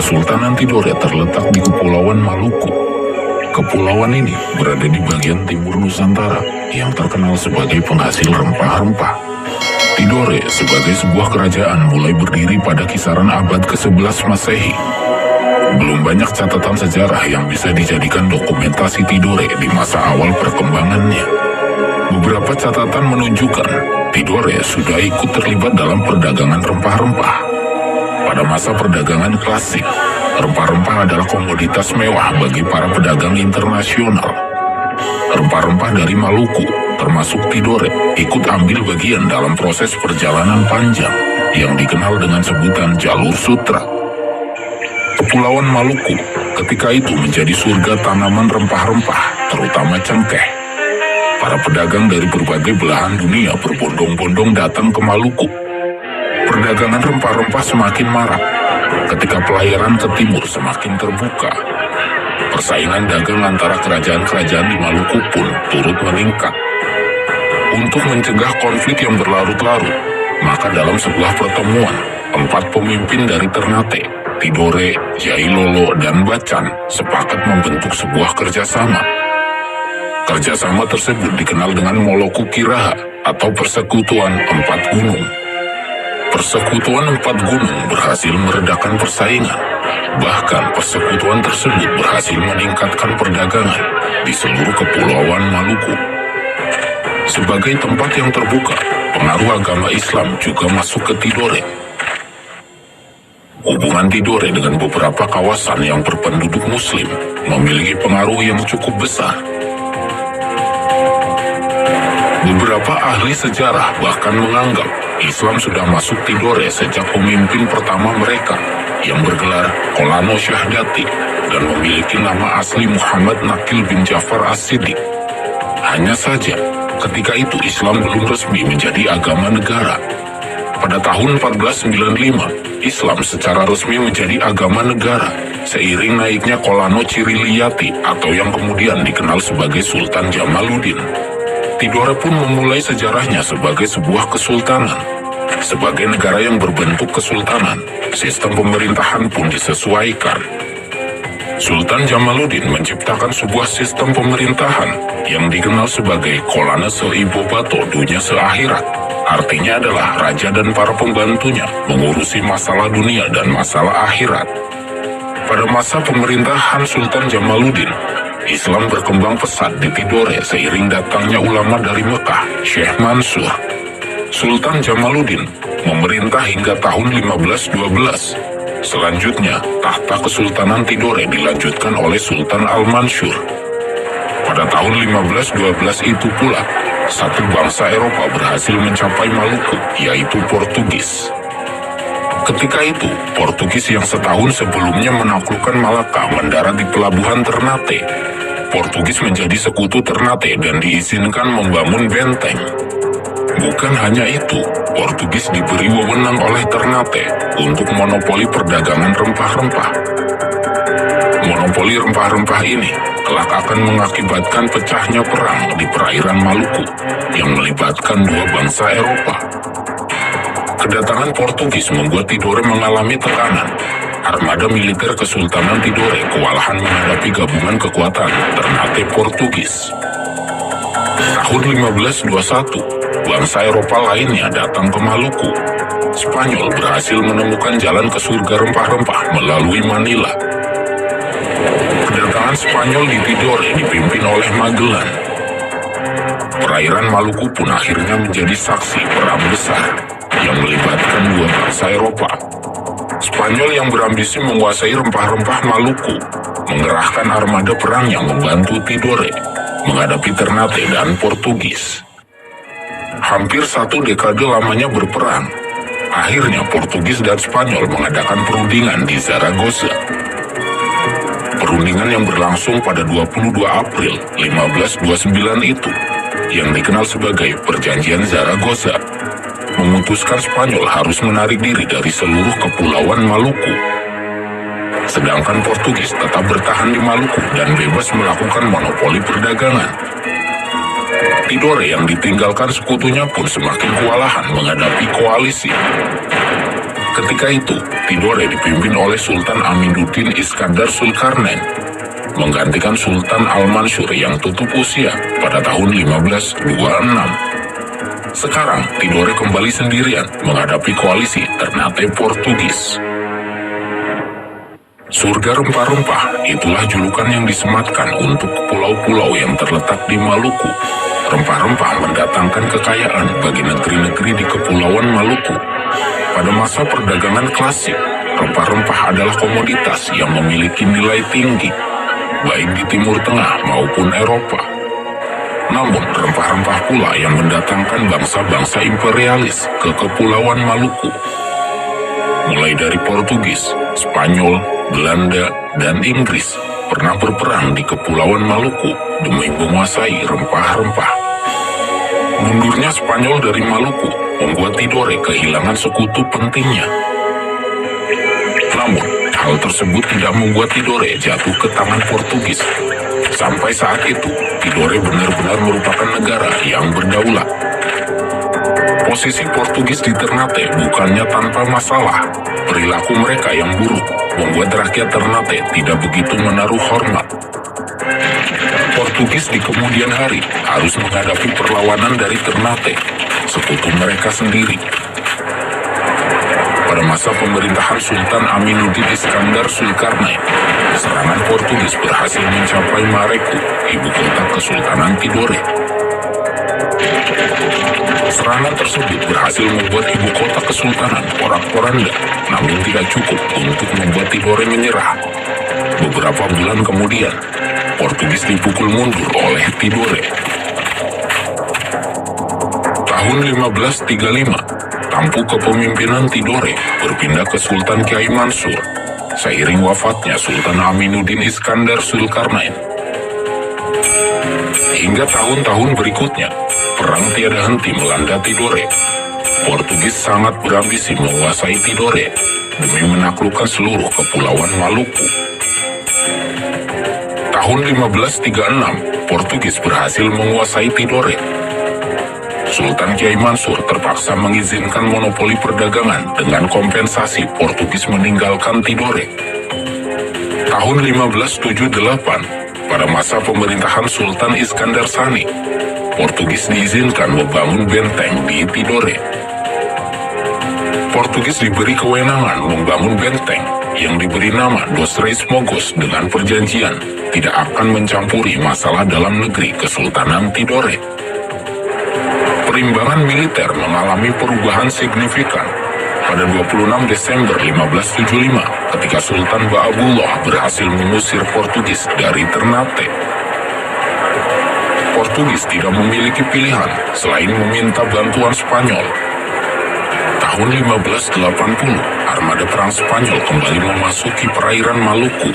Kesultanan Tidore terletak di Kepulauan Maluku. Kepulauan ini berada di bagian timur Nusantara yang terkenal sebagai penghasil rempah-rempah. Tidore sebagai sebuah kerajaan mulai berdiri pada kisaran abad ke-11 Masehi. Belum banyak catatan sejarah yang bisa dijadikan dokumentasi Tidore di masa awal perkembangannya. Beberapa catatan menunjukkan Tidore sudah ikut terlibat dalam perdagangan rempah-rempah. Pada masa perdagangan klasik, rempah-rempah adalah komoditas mewah bagi para pedagang internasional. Rempah-rempah dari Maluku, termasuk Tidore, ikut ambil bagian dalam proses perjalanan panjang yang dikenal dengan sebutan Jalur Sutra. Kepulauan Maluku ketika itu menjadi surga tanaman rempah-rempah, terutama cengkeh. Para pedagang dari berbagai belahan dunia berbondong-bondong datang ke Maluku. Perdagangan rempah-rempah semakin marak ketika pelayaran ke timur semakin terbuka. Persaingan dagang antara kerajaan-kerajaan di Maluku pun turut meningkat. Untuk mencegah konflik yang berlarut-larut, maka dalam sebuah pertemuan, 4 pemimpin dari Ternate, Tidore, Jailolo, dan Bacan sepakat membentuk sebuah kerjasama. Kerjasama tersebut dikenal dengan Moloku Kiraha atau Persekutuan 4 Gunung. Persekutuan 4 Gunung berhasil meredakan persaingan. Bahkan persekutuan tersebut berhasil meningkatkan perdagangan di seluruh Kepulauan Maluku. Sebagai tempat yang terbuka, pengaruh agama Islam juga masuk ke Tidore. Hubungan Tidore dengan beberapa kawasan yang berpenduduk Muslim memiliki pengaruh yang cukup besar. Beberapa ahli sejarah bahkan menganggap Islam sudah masuk Tidore sejak pemimpin pertama mereka yang bergelar Kolano Syahdati dan memiliki nama asli Muhammad Nakil bin Jafar As-Siddiq. Hanya saja, ketika itu Islam belum resmi menjadi agama negara. Pada tahun 1495, Islam secara resmi menjadi agama negara seiring naiknya Kolano Ciriliyati atau yang kemudian dikenal sebagai Sultan Jamaluddin. Tidore pun memulai sejarahnya sebagai sebuah kesultanan. Sebagai negara yang berbentuk kesultanan, sistem pemerintahan pun disesuaikan. Sultan Jamaluddin menciptakan sebuah sistem pemerintahan yang dikenal sebagai Kolana Seibo Bato Dunia Seakhirat. Artinya adalah raja dan para pembantunya mengurusi masalah dunia dan masalah akhirat. Pada masa pemerintahan Sultan Jamaluddin, Islam berkembang pesat di Tidore seiring datangnya ulama dari Mekah, Syekh Mansur. Sultan Jamaluddin memerintah hingga tahun 1512. Selanjutnya, tahta Kesultanan Tidore dilanjutkan oleh Sultan Al-Mansur. Pada tahun 1512 itu pula, satu bangsa Eropa berhasil mencapai Maluku, yaitu Portugis. Ketika itu, Portugis yang setahun sebelumnya menaklukkan Malaka mendarat di pelabuhan Ternate. Portugis menjadi sekutu Ternate dan diizinkan membangun benteng. Bukan hanya itu, Portugis diberi wewenang oleh Ternate untuk monopoli perdagangan rempah-rempah. Monopoli rempah-rempah ini kelak akan mengakibatkan pecahnya perang di perairan Maluku yang melibatkan dua bangsa Eropa. Kedatangan Portugis membuat Tidore mengalami tekanan. Armada militer Kesultanan Tidore kewalahan menghadapi gabungan kekuatan Ternate Portugis. Tahun 1521, bangsa Eropa lainnya datang ke Maluku. Spanyol berhasil menemukan jalan ke surga rempah-rempah melalui Manila. Kedatangan Spanyol di Tidore dipimpin oleh Magellan. Perairan Maluku pun akhirnya menjadi saksi perang besar yang melibatkan dua bangsa Eropa. Spanyol yang berambisi menguasai rempah-rempah Maluku mengerahkan armada perang yang membantu Tidore menghadapi Ternate dan Portugis. Hampir 1 dekade lamanya berperang. Akhirnya Portugis dan Spanyol mengadakan perundingan di Zaragoza. Perundingan yang berlangsung pada 22 April 1529 itu, yang dikenal sebagai Perjanjian Zaragoza, memutuskan Spanyol harus menarik diri dari seluruh kepulauan Maluku. Sedangkan Portugis tetap bertahan di Maluku dan bebas melakukan monopoli perdagangan. Tidore yang ditinggalkan sekutunya pun semakin kewalahan menghadapi koalisi. Ketika itu, Tidore dipimpin oleh Sultan Aminuddin Iskandar Zulkarnain, menggantikan Sultan Al-Mansur yang tutup usia pada tahun 1526. Sekarang, Tidore kembali sendirian menghadapi koalisi Ternate Portugis. Surga rempah-rempah, itulah julukan yang disematkan untuk pulau-pulau yang terletak di Maluku. Rempah-rempah mendatangkan kekayaan bagi negeri-negeri di Kepulauan Maluku. Pada masa perdagangan klasik, rempah-rempah adalah komoditas yang memiliki nilai tinggi, baik di Timur Tengah maupun Eropa. Namun, rempah-rempah pula yang mendatangkan bangsa-bangsa imperialis ke Kepulauan Maluku. Mulai dari Portugis, Spanyol, Belanda, dan Inggris pernah berperang di Kepulauan Maluku demi menguasai rempah-rempah. Mundurnya Spanyol dari Maluku membuat Tidore kehilangan sekutu pentingnya. Namun, hal tersebut tidak membuat Tidore jatuh ke tangan Portugis. Sampai saat itu, Tidore benar-benar merupakan negara yang berdaulat. Posisi Portugis di Ternate bukannya tanpa masalah. Perilaku mereka yang buruk membuat rakyat Ternate tidak begitu menaruh hormat. Portugis di kemudian hari harus menghadapi perlawanan dari Ternate, sekutu mereka sendiri. Pada masa pemerintahan Sultan Aminuddin Iskandar Zulkarnain, serangan Portugis berhasil mencapai Mareku, ibu kota Kesultanan Tidore. Serangan tersebut berhasil membuat ibu kota kesultanan porak-poranda, namun tidak cukup untuk membuat Tidore menyerah. Beberapa bulan kemudian, Portugis dipukul mundur oleh Tidore. Tahun 1535, tampuk kepemimpinan Tidore berpindah ke Sultan Kiai Mansur, seiring wafatnya Sultan Aminuddin Iskandar Zulkarnain. Hingga tahun-tahun berikutnya, perang tiada henti melanda Tidore. Portugis sangat berambisi menguasai Tidore demi menaklukkan seluruh kepulauan Maluku. Tahun 1536, Portugis berhasil menguasai Tidore. Sultan Kiai Mansur terpaksa mengizinkan monopoli perdagangan dengan kompensasi Portugis meninggalkan Tidore. Tahun 1578, pada masa pemerintahan Sultan Iskandar Sani, Portugis diizinkan membangun benteng di Tidore. Portugis diberi kewenangan membangun benteng yang diberi nama Dos Reis Mogos dengan perjanjian tidak akan mencampuri masalah dalam negeri Kesultanan Tidore. Perimbangan militer mengalami perubahan signifikan pada 26 Desember 1575 ketika Sultan Ba'abullah berhasil mengusir Portugis dari Ternate. Portugis tidak memiliki pilihan selain meminta bantuan Spanyol. Tahun 1580, armada perang Spanyol kembali memasuki perairan Maluku.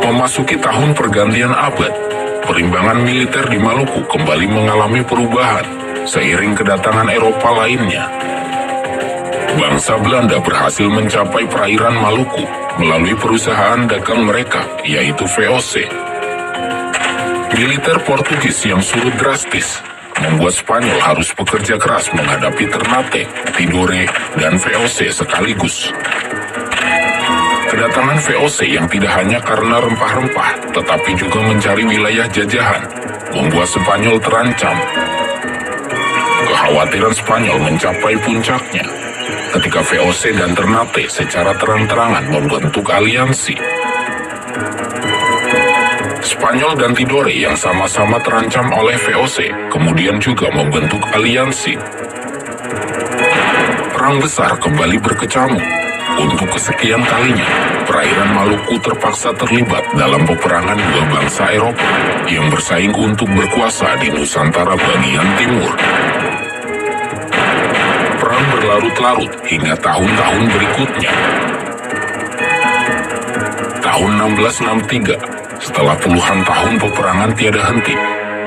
Memasuki tahun pergantian abad, perimbangan militer di Maluku kembali mengalami perubahan seiring kedatangan Eropa lainnya. Bangsa Belanda berhasil mencapai perairan Maluku melalui perusahaan dagang mereka, yaitu VOC. Militer Portugis yang surut drastis membuat Spanyol harus bekerja keras menghadapi Ternate, Tidore, dan VOC sekaligus. Kedatangan VOC yang tidak hanya karena rempah-rempah, tetapi juga mencari wilayah jajahan, membuat Spanyol terancam. Kekhawatiran Spanyol mencapai puncaknya ketika VOC dan Ternate secara terang-terangan membentuk aliansi. Spanyol dan Tidore yang sama-sama terancam oleh VOC kemudian juga membentuk aliansi. Perang besar kembali berkecamuk. Untuk kesekian kalinya, perairan Maluku terpaksa terlibat dalam peperangan dua bangsa Eropa yang bersaing untuk berkuasa di Nusantara bagian timur. Perang berlarut-larut hingga tahun-tahun berikutnya. Tahun 1663, setelah puluhan tahun peperangan tiada henti,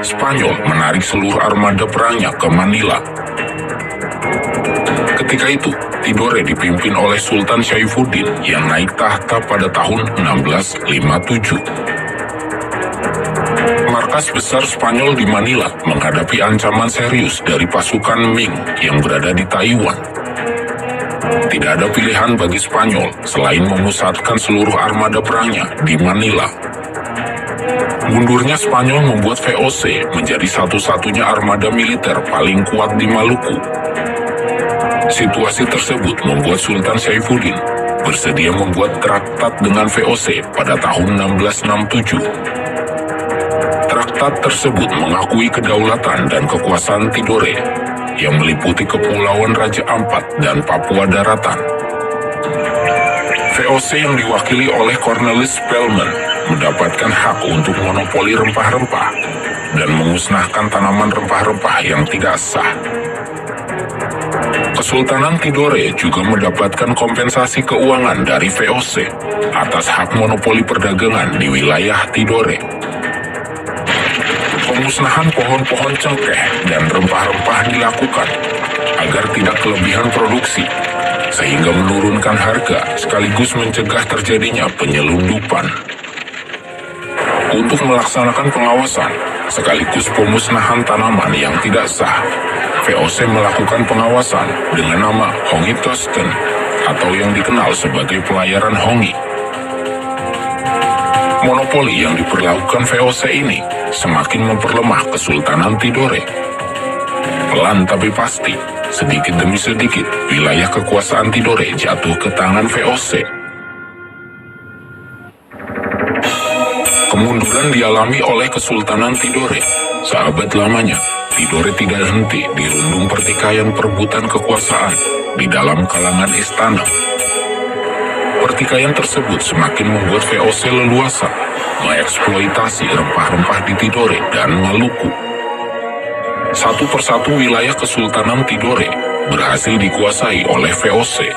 Spanyol menarik seluruh armada perangnya ke Manila. Ketika itu, Tidore dipimpin oleh Sultan Syaifuddin yang naik tahta pada tahun 1657. Markas besar Spanyol di Manila menghadapi ancaman serius dari pasukan Ming yang berada di Taiwan. Tidak ada pilihan bagi Spanyol selain memusatkan seluruh armada perangnya di Manila. Mundurnya Spanyol membuat VOC menjadi satu-satunya armada militer paling kuat di Maluku. Situasi tersebut membuat Sultan Saifuddin bersedia membuat traktat dengan VOC pada tahun 1667. Traktat tersebut mengakui kedaulatan dan kekuasaan Tidore yang meliputi kepulauan Raja Ampat dan Papua Daratan. VOC yang diwakili oleh Cornelis Spelman mendapatkan hak untuk monopoli rempah-rempah dan memusnahkan tanaman rempah-rempah yang tidak sah. Kesultanan Tidore juga mendapatkan kompensasi keuangan dari VOC atas hak monopoli perdagangan di wilayah Tidore. Pemusnahan pohon-pohon cengkeh dan rempah-rempah dilakukan agar tidak kelebihan produksi, sehingga menurunkan harga sekaligus mencegah terjadinya penyelundupan. Untuk melaksanakan pengawasan sekaligus pemusnahan tanaman yang tidak sah, VOC melakukan pengawasan dengan nama Hongi Tosten atau yang dikenal sebagai pelayaran Hongi. Monopoli yang diperlakukan VOC ini semakin memperlemah Kesultanan Tidore. Pelan tapi pasti, sedikit demi sedikit, wilayah kekuasaan Tidore jatuh ke tangan VOC. Kemunduran dialami oleh Kesultanan Tidore. Sahabat lamanya, Tidore tidak henti dirundung pertikaian perebutan kekuasaan di dalam kalangan istana. Pertikaian tersebut semakin membuat VOC leluasa mengeksploitasi rempah-rempah di Tidore dan Maluku. Satu persatu wilayah Kesultanan Tidore berhasil dikuasai oleh VOC.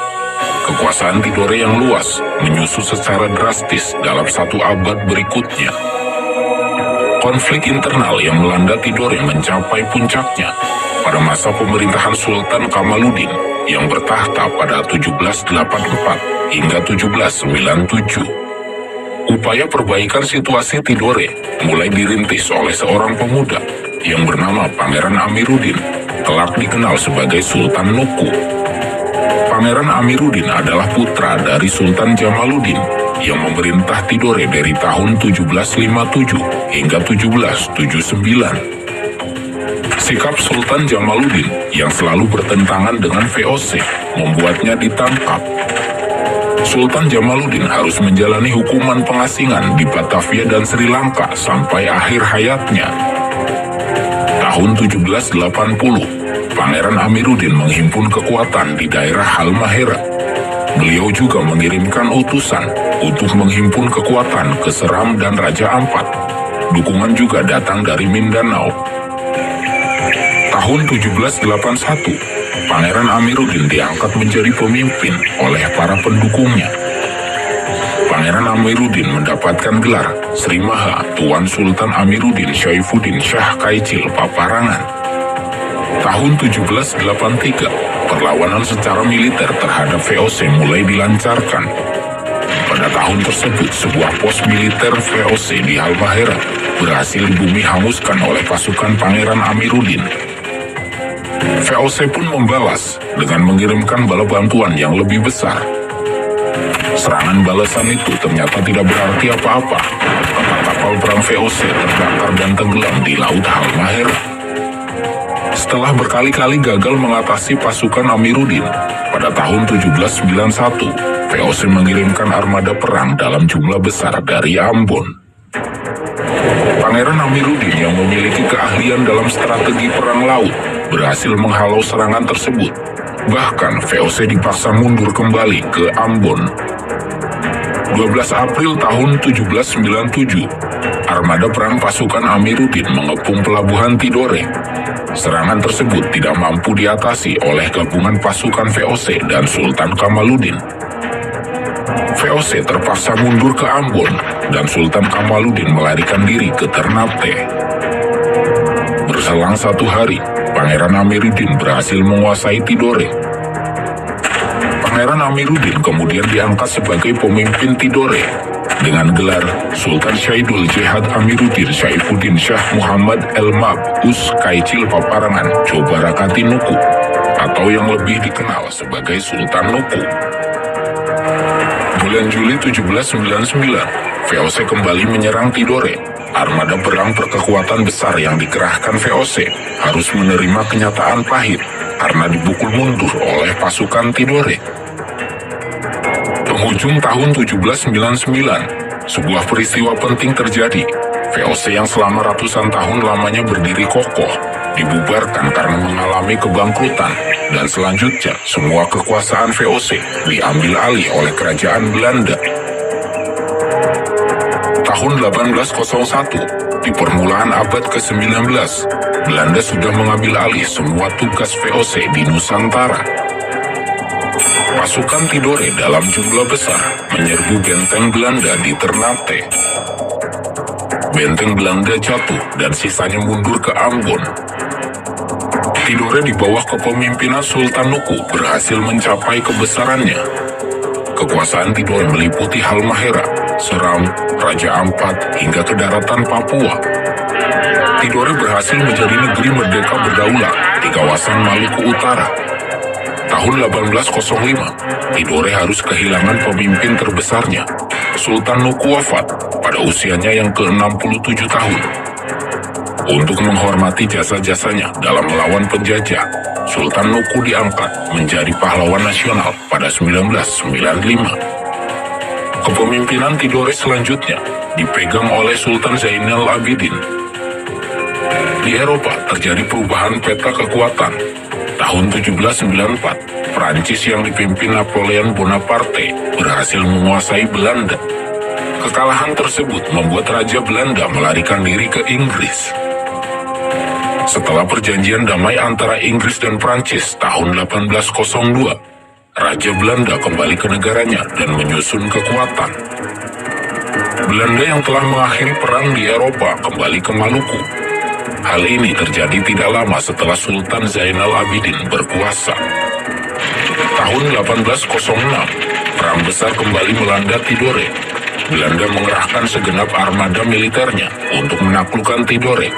Kekuasaan Tidore yang luas menyusut secara drastis dalam satu abad berikutnya. Konflik internal yang melanda Tidore mencapai puncaknya pada masa pemerintahan Sultan Kamaluddin yang bertahta pada 1784 hingga 1797. Upaya perbaikan situasi Tidore mulai dirintis oleh seorang pemuda yang bernama Pangeran Amiruddin, kelak dikenal sebagai Sultan Nuku. Pangeran Amiruddin adalah putra dari Sultan Jamaluddin yang memerintah Tidore dari tahun 1757 hingga 1779. Sikap Sultan Jamaluddin yang selalu bertentangan dengan VOC membuatnya ditangkap. Sultan Jamaluddin harus menjalani hukuman pengasingan di Batavia dan Sri Lanka sampai akhir hayatnya. Tahun 1780, Pangeran Amiruddin menghimpun kekuatan di daerah Halmahera. Beliau juga mengirimkan utusan untuk menghimpun kekuatan ke Seram dan Raja Ampat. Dukungan juga datang dari Mindanao. Tahun 1781, Pangeran Amiruddin diangkat menjadi pemimpin oleh para pendukungnya. Pangeran Amiruddin mendapatkan gelar Sri Maha Tuan Sultan Amiruddin Saifuddin Shah Kaichil Paparangan. Tahun 1783, perlawanan secara militer terhadap VOC mulai dilancarkan. Pada tahun tersebut, sebuah pos militer VOC di Halmahera berhasil bumi hanguskan oleh pasukan Pangeran Amiruddin. VOC pun membalas dengan mengirimkan bala bantuan yang lebih besar. Serangan balasan itu ternyata tidak berarti apa-apa. Kapal-kapal perang VOC terbakar dan tenggelam di Laut Halmahera. Setelah berkali-kali gagal mengatasi pasukan Amiruddin, pada tahun 1791, VOC mengirimkan armada perang dalam jumlah besar dari Ambon. Pangeran Amiruddin yang memiliki keahlian dalam strategi perang laut berhasil menghalau serangan tersebut. Bahkan VOC dipaksa mundur kembali ke Ambon. 12 April tahun 1797, armada perang pasukan Amiruddin mengepung pelabuhan Tidore. Serangan tersebut tidak mampu diatasi oleh gabungan pasukan VOC dan Sultan Kamaluddin. VOC terpaksa mundur ke Ambon dan Sultan Kamaluddin melarikan diri ke Ternate. Berselang 1 hari, Pangeran Amiruddin berhasil menguasai Tidore. Pangeran Amiruddin kemudian diangkat sebagai pemimpin Tidore dengan gelar Sultan Syaidul Jihad Amiruddin Saifuddin Shah Muhammad El Mab'us Kaichil Paparangan Cobarakati Nuku atau yang lebih dikenal sebagai Sultan Nuku. Bulan Juli 1799, VOC kembali menyerang Tidore. Armada perang berkekuatan besar yang dikerahkan VOC harus menerima kenyataan pahit karena dipukul mundur oleh pasukan Tidore. Penghujung tahun 1799, sebuah peristiwa penting terjadi. VOC yang selama ratusan tahun lamanya berdiri kokoh dibubarkan karena mengalami kebangkrutan, dan selanjutnya semua kekuasaan VOC diambil alih oleh kerajaan Belanda. Tahun 1801, di permulaan abad ke-19, Belanda sudah mengambil alih semua tugas VOC di Nusantara. Pasukan Tidore dalam jumlah besar menyerbu benteng Belanda di Ternate. Benteng Belanda jatuh dan sisanya mundur ke Ambon. Tidore di bawah kepemimpinan Sultan Nuku berhasil mencapai kebesarannya. Kekuasaan Tidore meliputi Halmahera, Seram, Raja Ampat, hingga ke daratan Papua. Tidore berhasil menjadi negeri merdeka berdaulat di kawasan Maluku Utara. Tahun 1805, Tidore harus kehilangan pemimpin terbesarnya. Sultan Nuku wafat pada usianya yang ke-67 tahun. Untuk menghormati jasa-jasanya dalam melawan penjajah, Sultan Nuku diangkat menjadi pahlawan nasional pada 1995. Kepemimpinan Tidore selanjutnya dipegang oleh Sultan Zainal Abidin. Di Eropa terjadi perubahan peta kekuatan. Tahun 1794, Prancis yang dipimpin Napoleon Bonaparte berhasil menguasai Belanda. Kekalahan tersebut membuat Raja Belanda melarikan diri ke Inggris. Setelah perjanjian damai antara Inggris dan Prancis tahun 1802, Raja Belanda kembali ke negaranya dan menyusun kekuatan. Belanda yang telah mengakhiri perang di Eropa kembali ke Maluku. Hal ini terjadi tidak lama setelah Sultan Zainal Abidin berkuasa. Tahun 1806, perang besar kembali melanda Tidore. Belanda mengerahkan segenap armada militernya untuk menaklukkan Tidore.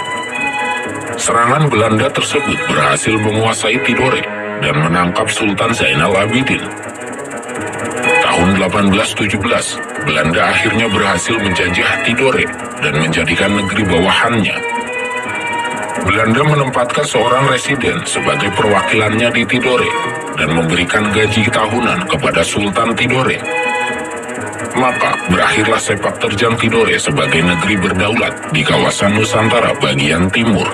Serangan Belanda tersebut berhasil menguasai Tidore dan menangkap Sultan Zainal Abidin. Tahun 1817, Belanda akhirnya berhasil menjajah Tidore dan menjadikan negeri bawahannya. Belanda menempatkan seorang residen sebagai perwakilannya di Tidore dan memberikan gaji tahunan kepada Sultan Tidore. Maka berakhirlah sepak terjang Tidore sebagai negeri berdaulat di kawasan Nusantara bagian timur.